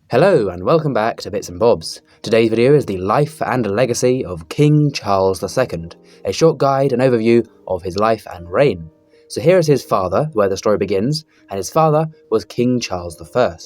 Hello and welcome back to Bits and Bobs. Today's video is the life and legacy of King Charles II, a short guide and overview of his life and reign. So here is his father, where the story begins, and his father was King Charles I.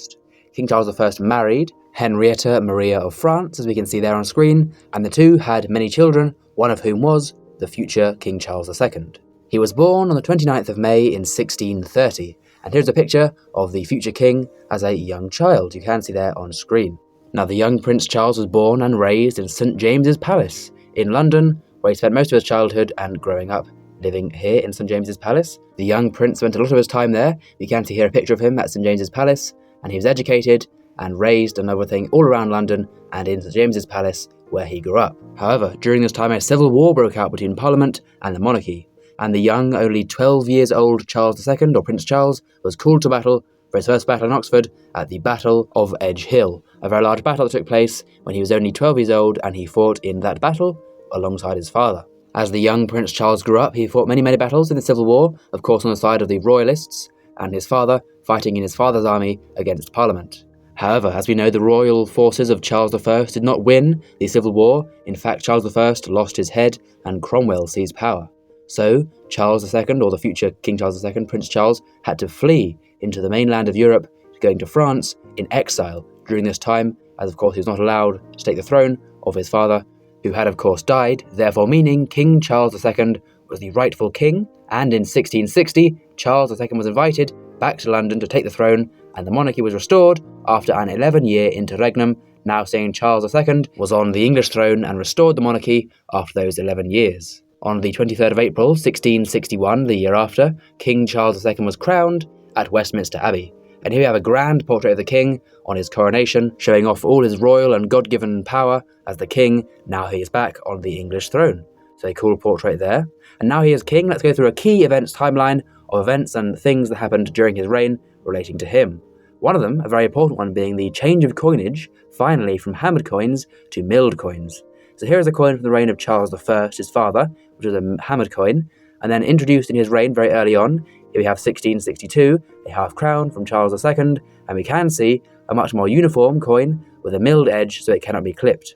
King Charles I married Henrietta Maria of France, as we can see there on screen, and the two had many children, one of whom was the future King Charles II. He was born on the 29th of May in 1630, and here's a picture of the future king as a young child, you can see there on screen. Now, the young Prince Charles was born and raised in St James's Palace in London, where he spent most of his childhood and growing up living here in St James's Palace. The young prince spent a lot of his time there. You can see here a picture of him at St James's Palace, and he was educated and raised and everything all around London and in St James's Palace, where he grew up. However, during this time a civil war broke out between Parliament and the monarchy, and the young, only 12 years old Charles II, or Prince Charles, was called to battle for his first battle in Oxford at the Battle of Edge Hill, a very large battle that took place when he was only 12 years old, and he fought in that battle alongside his father. As the young Prince Charles grew up, he fought many battles in the Civil War, of course on the side of the Royalists, and his father fighting in his father's army against Parliament. However, as we know, the royal forces of Charles I did not win the Civil War. In fact, Charles I lost his head and Cromwell seized power. So, Charles II, or the future King Charles II, Prince Charles, had to flee into the mainland of Europe, going to France in exile during this time, as of course he was not allowed to take the throne of his father, who had of course died, therefore meaning King Charles II was the rightful king, and in 1660, Charles II was invited back to London to take the throne, and the monarchy was restored after an 11-year interregnum, now saying Charles II was on the English throne and restored the monarchy after those 11 years. On the 23rd of April, 1661, the year after, King Charles II was crowned at Westminster Abbey. And here we have a grand portrait of the king on his coronation, showing off all his royal and God-given power as the king. Now he is back on the English throne. So a cool portrait there. And now he is king, let's go through a key events timeline of events and things that happened during his reign relating to him. One of them, a very important one, being the change of coinage, finally from hammered coins to milled coins. So here is a coin from the reign of Charles I, his father, which was a hammered coin, and then introduced in his reign very early on. Here we have 1662, a half crown from Charles II, and we can see a much more uniform coin with a milled edge so it cannot be clipped.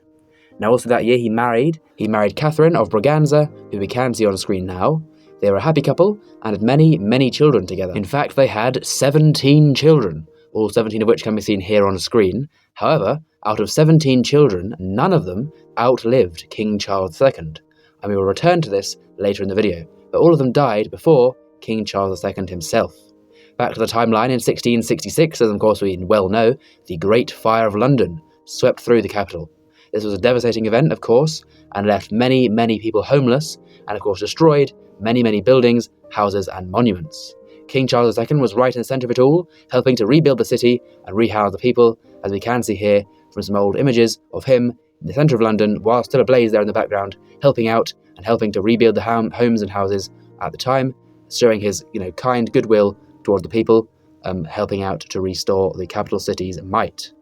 Now also that year he married Catherine of Braganza, who we can see on screen now. They were a happy couple and had many children together. In fact, they had 17 children, all 17 of which can be seen here on screen. However, out of 17 children, none of them outlived King Charles II, and we will return to this later in the video, but all of them died before King Charles II himself. Back to the timeline in 1666, as of course we well know, the Great Fire of London swept through the capital. This was a devastating event, of course, and left many people homeless, and of course destroyed many buildings, houses and monuments. King Charles II was right in the centre of it all, helping to rebuild the city and rehouse the people, as we can see here from some old images of him in the centre of London, while still ablaze there in the background, helping out and helping to rebuild the homes and houses at the time, showing his kind goodwill towards the people, helping out to restore the capital city's might.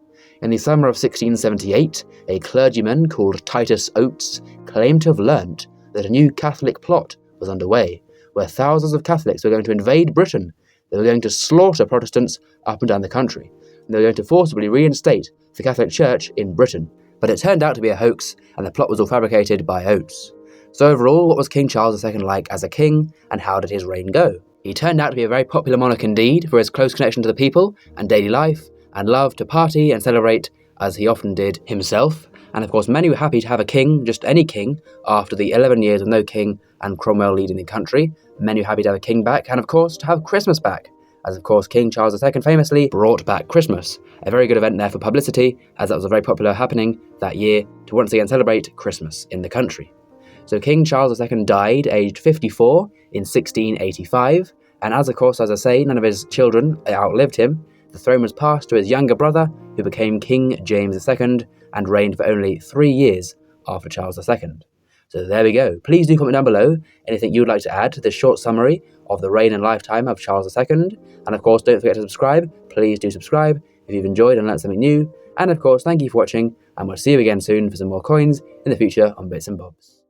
In the summer of 1678, a clergyman called Titus Oates claimed to have learnt that a new Catholic plot was underway, where thousands of Catholics were going to invade Britain. They were going to slaughter Protestants up and down the country, and they were going to forcibly reinstate the Catholic Church in Britain. But it turned out to be a hoax, and the plot was all fabricated by Oates. So overall, what was King Charles II like as a king, and how did his reign go? He turned out to be a very popular monarch indeed for his close connection to the people and daily life, and loved to party and celebrate, as he often did himself. And of course, many were happy to have a king, just any king, after the 11 years of no king and Cromwell leading the country. Many were happy to have a king back, and of course, to have Christmas back, as of course King Charles II famously brought back Christmas. A very good event there for publicity, as that was a very popular happening that year to once again celebrate Christmas in the country. So King Charles II died aged 54 in 1685, and as of course, as I say, none of his children outlived him. The throne was passed to his younger brother, who became King James II, and reigned for only 3 years after Charles II. So there we go. Please do comment down below anything you'd like to add to this short summary of the reign and lifetime of Charles II. And of course, don't forget to subscribe. Please do subscribe if you've enjoyed and learned something new. And of course, thank you for watching, and we'll see you again soon for some more coins in the future on Bits and Bobs.